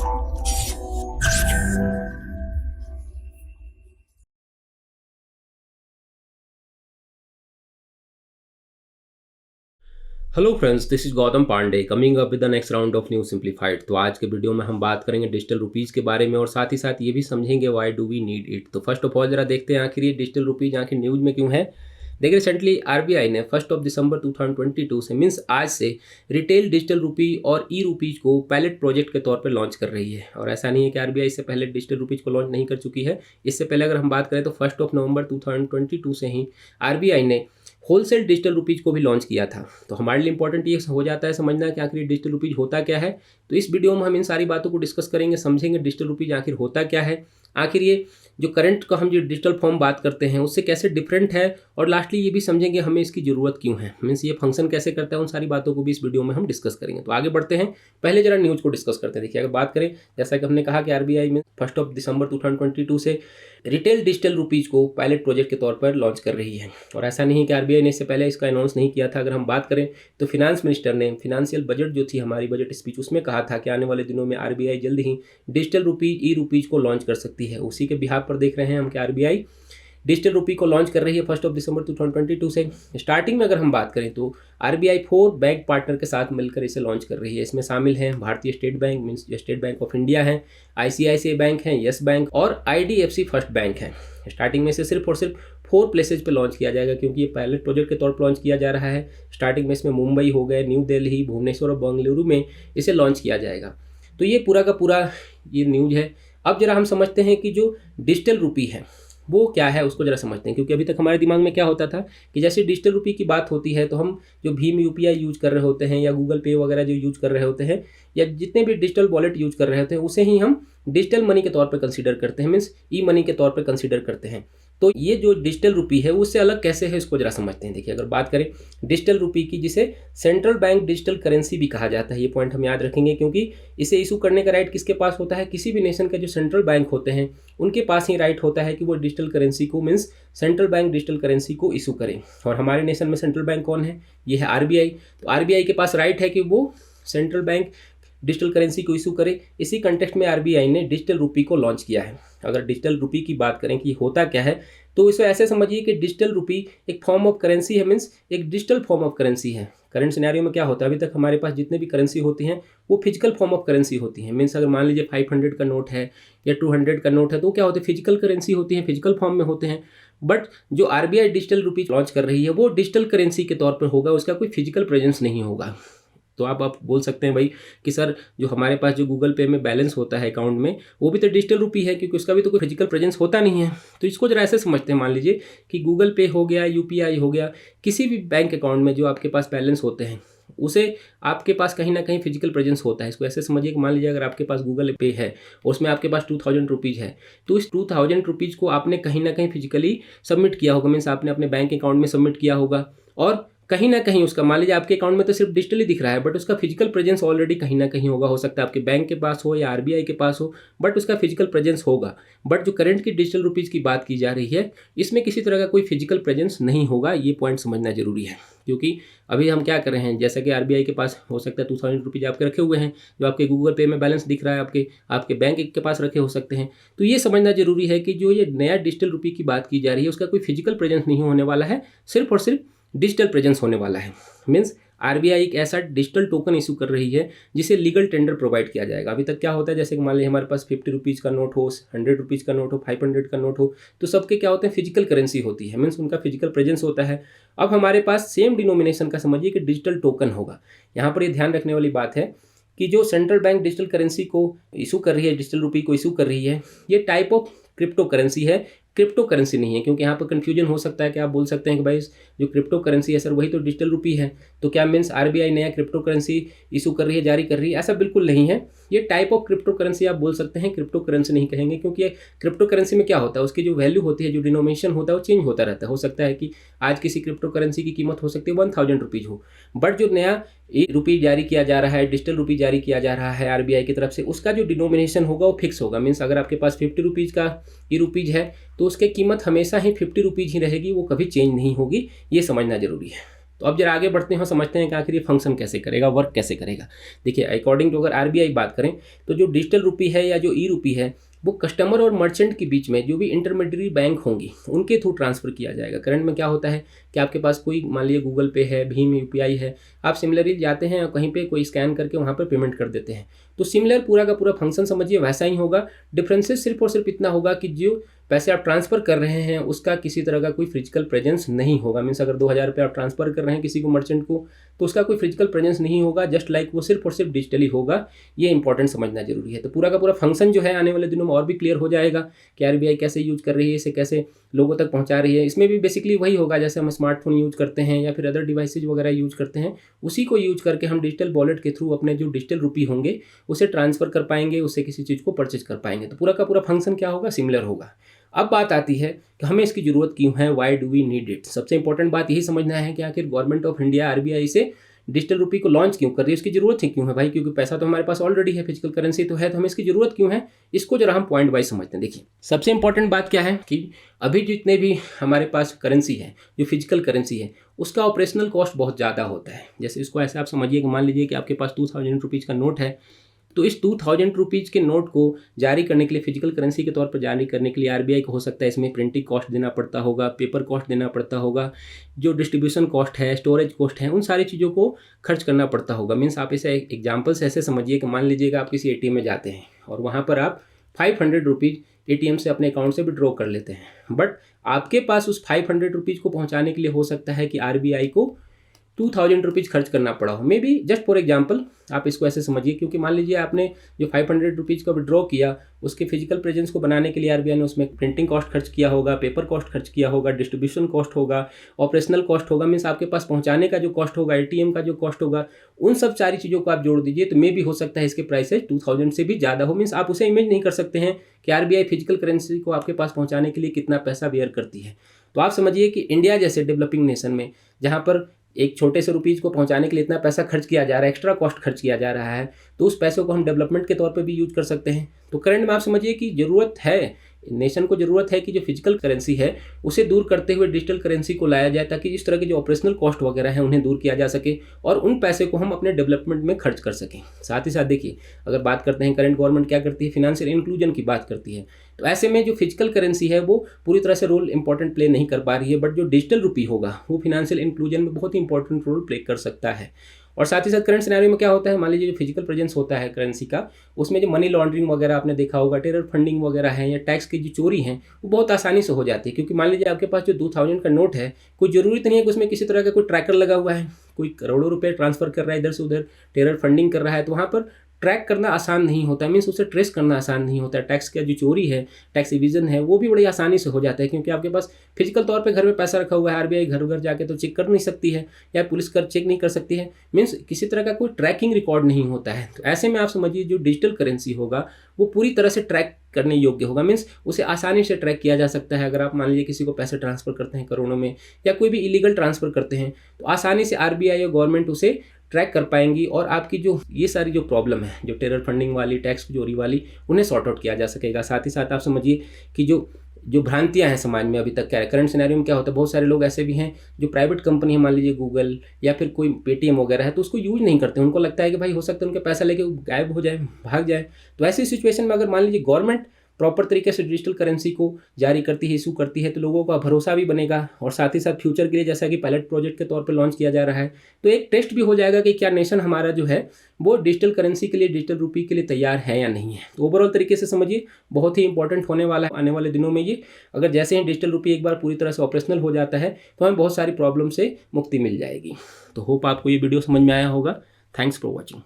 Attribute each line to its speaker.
Speaker 1: Hello friends, this is Gautam Pandey coming up with the next round of news simplified. तो आज के video में हम बात करेंगे डिजिटल रुपीज़ के बारे में और साथ ही साथ ये भी समझेंगे why do we need it. तो फर्स्ट ऑफ ऑल जरा देखते हैं आखिर ये डिजिटल रुपीज़ आखिर न्यूज में क्यों है। देखिए, रिसेंटली आरबीआई ने 1 दिसंबर 2022 से मीन्स आज से रिटेल डिजिटल रुपी और ई रुपीज़ को पायलट प्रोजेक्ट के तौर पर लॉन्च कर रही है। और ऐसा नहीं है कि आरबीआई इससे पहले डिजिटल रुपीज़ को लॉन्च नहीं कर चुकी है। इससे पहले अगर हम बात करें तो 1 नवंबर 2022 से ही आरबीआई ने होलसेल डिजिटल रुपीज़ को भी लॉन्च किया था। तो हमारे लिए इंपॉर्टेंट ये हो जाता है समझना कि आखिर डिजिटल रुपीज़ होता क्या है। तो इस वीडियो में हम इन सारी बातों को डिस्कस करेंगे, समझेंगे डिजिटल रुपीज़ आखिर होता क्या है, आखिर ये जो करंट का हम जो डिजिटल फॉर्म बात करते हैं उससे कैसे डिफरेंट है, और लास्टली ये भी समझेंगे हमें इसकी ज़रूरत क्यों है, मीन्स ये फंक्शन कैसे करता है। उन सारी बातों को भी इस वीडियो में हम डिस्कस करेंगे। तो आगे बढ़ते हैं, पहले जरा न्यूज़ को डिस्कस करते हैं। देखिए, अगर बात करें जैसा कि हमने कहा कि आरबीआई में 1 दिसंबर 2022 से रिटेल डिजिटल रुपीज़ को पायलट प्रोजेक्ट के तौर पर लॉन्च कर रही है। और ऐसा नहीं है कि आरबीआई ने इससे पहले इसका अनाउंस नहीं किया था। अगर हम बात करें तो फिनांस मिनिस्टर ने फिनेंशियल बजट जो थी हमारी बजट स्पीच उसमें कहा था कि आने वाले दिनों में आरबीआई जल्द ही डिजिटल रुपीज़ ई रुपीज़ को लॉन्च कर सकती है। उसी के बिहाफ पर देख रहे हैं हम कि आरबीआई डिजिटल रुपी को लॉन्च कर रही है 1 दिसंबर 2022 से। स्टार्टिंग में अगर हम बात करें तो आरबीआई 4 बैंक पार्टनर के साथ मिलकर इसे लॉन्च कर रही है। इसमें शामिल हैं भारतीय state bank means state bank of India है, आईसीआईसीआई बैंक है, यस बैंक और आईडीएफसी फर्स्ट बैंक है। स्टार्टिंग में इसे सिर्फ और सिर्फ 4 प्लेसेज पे लॉन्च किया जाएगा क्योंकि ये पायलट प्रोजेक्ट के तौर पर लॉन्च किया जा रहा है। स्टार्टिंग में इसमें मुंबई हो गए, न्यू दिल्ली, भुवनेश्वर और बेंगलुरु में इसे लॉन्च किया जाएगा। तो ये पूरा का पूरा ये न्यूज़ है। अब जरा हम समझते हैं कि जो डिजिटल रुपी है वो क्या है, उसको जरा समझते हैं। क्योंकि अभी तक हमारे दिमाग में क्या होता था कि जैसे डिजिटल रुपी की बात होती है तो हम जो भीम यूपीआई यूज कर रहे होते हैं या गूगल पे वगैरह जो यूज कर रहे होते हैं या जितने भी डिजिटल वॉलेट यूज कर रहे होते हैं उसे ही हम डिजिटल मनी के तौर पर कंसीडर करते हैं, मीन्स ई मनी के तौर पर कंसीडर करते हैं। तो ये जो डिजिटल रुपी है उससे अलग कैसे है इसको जरा समझते हैं। देखिए, अगर बात करें डिजिटल रुपी की, जिसे सेंट्रल बैंक डिजिटल करेंसी भी कहा जाता है, ये पॉइंट हम याद रखेंगे क्योंकि इसे इशू करने का राइट किसके पास होता है, किसी भी नेशन का जो सेंट्रल बैंक होते हैं उनके पास ही राइट होता है कि वो डिजिटल करेंसी को means central bank digital currency को इशू करें। और हमारे नेशन में सेंट्रल बैंक कौन है, ये है आरबीआई। तो आरबीआई के पास राइट है कि वो सेंट्रल बैंक डिजिटल करेंसी को इशू करे। इसी कंटेक्स्ट में आरबीआई ने डिजिटल रुपी को लॉन्च किया है। अगर डिजिटल रुपी की बात करें कि होता क्या है तो इसे ऐसे समझिए कि डिजिटल रुपी एक फॉर्म ऑफ करेंसी है, मीन्स एक डिजिटल फॉर्म ऑफ करेंसी है। करंट सिनेरियो में क्या होता है, अभी तक हमारे पास जितने भी करेंसी होती हैं वो फिजिकल फॉर्म ऑफ करेंसी होती हैं। मीन्स अगर मान लीजिए 500 का नोट है या 200 का नोट है तो क्या होते हैं, फिजिकल करेंसी होती है, फिजिकल फॉर्म में होते हैं। बट जो आरबीआई डिजिटल रुपी लॉन्च कर रही है वो डिजिटल करेंसी के तौर पर होगा, उसका कोई फिजिकल प्रेजेंस नहीं होगा। तो आप बोल सकते हैं भाई कि सर जो हमारे पास जो गूगल पे में बैलेंस होता है अकाउंट में वो भी तो डिजिटल रुपी है क्योंकि उसका भी तो कोई फिजिकल प्रेजेंस होता नहीं है। तो इसको जरा ऐसे समझते हैं, मान लीजिए कि गूगल पे हो गया, यूपीआई हो गया, किसी भी बैंक अकाउंट में जो आपके पास बैलेंस होते हैं उसे आपके पास कहीं ना कहीं फिजिकल प्रेजेंस होता है। इसको ऐसे समझिए कि मान लीजिए अगर आपके पास गूगल पे है और उसमें आपके पास 2000 रुपीज़ है तो इस 2000 रुपीज़ को आपने कहीं ना कहीं फिजिकली सबमिट किया होगा, मीन्स आपने अपने बैंक अकाउंट में सबमिट किया होगा। और कहीं ना कहीं उसका मान लीजिए आपके अकाउंट में तो सिर्फ डिजिटली दिख रहा है बट उसका फिजिकल प्रेजेंस ऑलरेडी कहीं ना कहीं होगा। हो सकता है आपके बैंक के पास हो या आरबीआई के पास हो, बट उसका फिजिकल प्रेजेंस होगा। बट जो करंट की डिजिटल रुपीज़ की बात की जा रही है इसमें किसी तरह का कोई फिजिकल प्रेजेंस नहीं होगा। ये पॉइंट समझना जरूरी है क्योंकि अभी हम क्या कर रहे हैं, जैसा कि आरबीआई के पास हो सकता है 2000 रुपीज़ आपके रखे हुए हैं, जो आपके गूगल पे में बैलेंस दिख रहा है आपके बैंक के पास रखे हो सकते हैं। तो ये समझना जरूरी है कि जो ये नया डिजिटल रुपी की बात की जा रही है उसका कोई फिजिकल प्रेजेंस नहीं होने वाला है, सिर्फ और सिर्फ डिजिटल प्रेजेंस होने वाला है। मीन्स आरबीआई एक ऐसा डिजिटल टोकन इशू कर रही है जिसे लीगल टेंडर प्रोवाइड किया जाएगा। अभी तक क्या होता है, जैसे कि मान लीजिए हमारे पास 50 रुपीज़ का नोट हो, 100 रुपीज़ का नोट हो, 500 का नोट हो, तो सबके क्या होते हैं, फिजिकल करेंसी होती है, मीन्स उनका फिजिकल प्रेजेंस होता है। अब हमारे पास सेम डिनोमिनेशन का समझिए कि डिजिटल टोकन होगा। यहाँ पर ये ध्यान रखने वाली बात है कि जो सेंट्रल बैंक डिजिटल करेंसी को इशू कर रही है, डिजिटल रुपी को इशू कर रही है, ये टाइप ऑफ क्रिप्टो करेंसी है, क्रिप्टो करेंसी नहीं है। क्योंकि यहाँ पर कन्फ्यूजन हो सकता है कि आप बोल सकते हैं कि भाई जो क्रिप्टो करेंसी है सर वही तो डिजिटल रुपी है, तो क्या मीन्स आरबीआई नया क्रिप्टो करेंसी इशू कर रही है, जारी कर रही है? ऐसा बिल्कुल नहीं है। ये टाइप ऑफ क्रिप्टो करेंसी आप बोल सकते हैं, क्रिप्टो करेंसी नहीं कहेंगे क्योंकि क्रिप्टो करेंसी में क्या होता है, उसकी जो वैल्यू होती है, जो डिनोमिनेशन होता है वो चेंज होता रहता है। हो सकता है कि आज किसी क्रिप्टो करेंसी की कीमत हो सकती है 1000 रुपीज़ हो, बट जो नया रुपी जारी किया जा रहा है, डिजिटल रुपी जारी किया जा रहा है आरबीआई की तरफ से, उसका जो डिनोमिनेशन होगा वो फिक्स होगा। मीन्स अगर आपके पास 50 रुपीज़ का ई रुपीज़ है तो उसकी कीमत हमेशा ही 50 रुपीज़ ही रहेगी, वो कभी चेंज नहीं होगी। ये समझना जरूरी है। तो अब जरा आगे बढ़ते हैं और समझते हैं कि आखिर ये फंक्शन कैसे करेगा, वर्क कैसे करेगा। देखिए, अकॉर्डिंग टू अगर आरबीआई बात करें तो जो डिजिटल रुपी है या जो ई रुपी है वो कस्टमर और मर्चेंट के बीच में जो भी इंटरमीडियरी बैंक होंगी उनके थ्रू ट्रांसफ़र किया जाएगा। करंट में क्या होता है कि आपके पास कोई मान लीजिए गूगल पे है, भीम यूपीआई है, आप सिमिलरली जाते हैं और कहीं पे कोई स्कैन करके वहाँ पर पेमेंट कर देते हैं। तो सिमिलर पूरा का पूरा फंक्शन समझिए वैसा ही होगा। डिफरेंसेस सिर्फ और सिर्फ इतना होगा कि जो पैसे आप ट्रांसफ़र कर रहे हैं उसका किसी तरह का कोई फिजिकल प्रेजेंस नहीं होगा। मीन्स अगर 2000 रुपये आप ट्रांसफ़र कर रहे हैं किसी को मर्चेंट को तो उसका कोई फिजिकल प्रेजेंस नहीं होगा, जस्ट लाइक वो सिर्फ और सिर्फ डिजिटली होगा। ये इंपॉर्टेंट समझना जरूरी है। तो पूरा का पूरा फंक्शन जो है आने वाले दिनों में और भी क्लियर हो जाएगा कि आरबीआई कैसे यूज कर रही है, इसे कैसे लोगों तक पहुंचा रही है। इसमें भी बेसिकली वही होगा जैसे हम स्मार्टफोन यूज करते हैं या फिर अदर डिवाइसेज वगैरह यूज करते हैं, उसी को यूज करके हम डिजिटल वॉलेट के थ्रू अपने जो डिजिटल रुपी होंगे उसे ट्रांसफ़र कर पाएंगे, उससे किसी चीज़ को परचेज कर पाएंगे। तो पूरा का पूरा फंक्शन क्या होगा, सिमिलर होगा। अब बात आती है कि हमें इसकी ज़रूरत क्यों है, why do we need it. सबसे इंपॉर्टेंट बात यही समझना है कि आखिर गवर्नमेंट ऑफ इंडिया आरबीआई से डिजिटल रुपी को लॉन्च क्यों कर रही है, उसकी ज़रूरत ही क्यों है भाई। क्योंकि पैसा तो हमारे पास ऑलरेडी है, फिजिकल करेंसी तो है, तो हमें इसकी ज़रूरत क्यों है, इसको जरा हम पॉइंट वाइज समझते हैं। देखिए, सबसे इंपॉर्टेंट बात क्या है कि अभी जितने भी हमारे पास करेंसी है, जो फिजिकल करेंसी है, उसका ऑपरेशनल कॉस्ट बहुत ज़्यादा होता है। जैसे इसको ऐसे आप समझिए कि मान लीजिए कि आपके पास 2000 रुपीज़ का नोट है, तो इस 2000 रुपीज़ के नोट को जारी करने के लिए, फिजिकल करेंसी के तौर पर जारी करने के लिए आरबीआई को हो सकता है इसमें प्रिंटिंग कॉस्ट देना पड़ता होगा, पेपर कॉस्ट देना पड़ता होगा, जो डिस्ट्रीब्यूशन कॉस्ट है, स्टोरेज कॉस्ट है, उन सारी चीज़ों को खर्च करना पड़ता होगा। मीन्स आप इसे एग्जाम्पल्स ऐसे समझिए कि मान लीजिएगा आप किसी एटीएम में जाते हैं और वहाँ पर आप 500 रुपीज़ एटीएम से अपने अकाउंट से विड्रॉ कर लेते हैं, बट आपके पास उस 500 रुपीज़ को पहुँचाने के लिए हो सकता है कि आरबीआई को 2000 रुपीज़ खर्च करना पड़ा हो। May be just for example आप इसको ऐसे समझिए, क्योंकि मान लीजिए आपने जो 500 रुपीज़ का विड्रॉ किया उसके फिजिकल प्रेजेंस को बनाने के लिए आरबीआई ने उसमें प्रिंटिंग कॉस्ट खर्च किया होगा, पेपर कॉस्ट खर्च किया होगा, डिस्ट्रीब्यूशन कॉस्ट होगा, ऑपरेशनल कॉस्ट होगा, मीन्स आपके पास पहुंचाने का जो कॉस्ट होगा, एटीएम का जो कॉस्ट होगा, उन सब सारी चीज़ों को आप जोड़ दीजिए तो मे भी हो सकता है इसके प्राइसेज 2000 से भी ज़्यादा हो। मीन्स आप उसे इमेज नहीं कर सकते हैं कि आरबीआई फिजिकल करेंसी को आपके पास पहुँचाने के लिए कितना पैसा बेयर करती है। तो आप समझिए कि इंडिया जैसे डेवलपिंग नेशन में जहाँ पर एक छोटे से रुपीज़ को पहुंचाने के लिए इतना पैसा खर्च किया जा रहा है, एक्स्ट्रा कॉस्ट खर्च किया जा रहा है, तो उस पैसों को हम डेवलपमेंट के तौर पे भी यूज कर सकते हैं। तो करंट में आप समझिए कि ज़रूरत है, नेशन को ज़रूरत है कि जो फिजिकल करेंसी है उसे दूर करते हुए डिजिटल करेंसी को लाया जाए, ताकि इस तरह के जो ऑपरेशनल कॉस्ट वगैरह हैं उन्हें दूर किया जा सके और उन पैसे को हम अपने डेवलपमेंट में खर्च कर सकें। साथ ही साथ देखिए, अगर बात करते हैं करंट गवर्नमेंट क्या करती है, फिनेंशियल इंक्लूजन की बात करती है। तो ऐसे में जो फिजिकल करेंसी है वो पूरी तरह से रोल इंपॉर्टेंट प्ले नहीं कर पा रही है, बट जो डिजिटल रुपी होगा वो फिनेंशियल इंक्लूजन में बहुत ही इंपॉर्टेंट रोल प्ले कर सकता है। और साथ ही साथ करंट सिनेरियो में क्या होता है, मान लीजिए जो फिजिकल प्रेजेंस होता है करेंसी का, उसमें जो मनी लॉन्ड्रिंग वगैरह आपने देखा होगा, टेरर फंडिंग वगैरह है या टैक्स की जो चोरी है वो बहुत आसानी से हो जाती है। क्योंकि मान लीजिए आपके पास जो 2000 का नोट है, कोई ज़रूरत नहीं है कि उसमें किसी तरह का कोई ट्रैकर लगा हुआ है, कोई करोड़ों रुपए ट्रांसफर कर रहा है इधर से उधर, टेरर फंडिंग कर रहा है, तो वहाँ पर ट्रैक करना आसान नहीं होता, मीन्स उसे ट्रेस करना आसान नहीं होता। टैक्स का जो चोरी है, टैक्स इविजन है, वो भी बड़ी आसानी से हो जाता है, क्योंकि आपके पास फिजिकल तौर पे घर में पैसा रखा हुआ है, आरबीआई घर घर जाके तो चेक कर नहीं सकती है या पुलिस कर चेक नहीं कर सकती है, मीन्स किसी तरह का कोई ट्रैकिंग रिकॉर्ड नहीं होता है। तो ऐसे में आप समझिए जो डिजिटल करेंसी होगा वो पूरी तरह से ट्रैक करने योग्य होगा, मीन्स उसे आसानी से ट्रैक किया जा सकता है। अगर आप मान लीजिए किसी को पैसे ट्रांसफर करते हैं करोड़ों में या कोई भी इलीगल ट्रांसफर करते हैं, तो आसानी से आरबीआई या गवर्नमेंट उसे ट्रैक कर पाएंगी और आपकी जो ये सारी जो प्रॉब्लम है, जो टेरर फंडिंग वाली, टैक्स चोरी वाली, उन्हें सॉर्ट आउट किया जा सकेगा। साथ ही साथ आप समझिए कि जो भ्रांतियां हैं समाज में अभी तक क्या है, करंट सिनेरियो में क्या होता है, बहुत सारे लोग ऐसे भी हैं जो प्राइवेट कंपनी है, मान लीजिए गूगल या फिर कोई पेटीएम वगैरह है, तो उसको यूज नहीं करते। उनको लगता है कि भाई हो सकता है उनके पैसा लेके गायब हो जाए, भाग जाए। तो ऐसी सिचुएशन में अगर मान लीजिए गवर्नमेंट प्रॉपर तरीके से डिजिटल करेंसी को जारी करती है, इशू करती है, तो लोगों का भरोसा भी बनेगा और साथ ही साथ फ्यूचर के लिए, जैसा कि पायलट प्रोजेक्ट के तौर पे लॉन्च किया जा रहा है, तो एक टेस्ट भी हो जाएगा कि क्या नेशन हमारा जो है वो डिजिटल करेंसी के लिए, डिजिटल रुपी के लिए तैयार है या नहीं है। तो ओवरऑल तरीके से समझिए बहुत ही इंपॉर्टेंट होने वाला है आने वाले दिनों में ये। अगर जैसे ही डिजिटल रुपी एक बार पूरी तरह से ऑपरेशनल हो जाता है तो हमें बहुत सारी प्रॉब्लम से मुक्ति मिल जाएगी। तो होप आपको ये वीडियो समझ में आया होगा। Thanks for watching.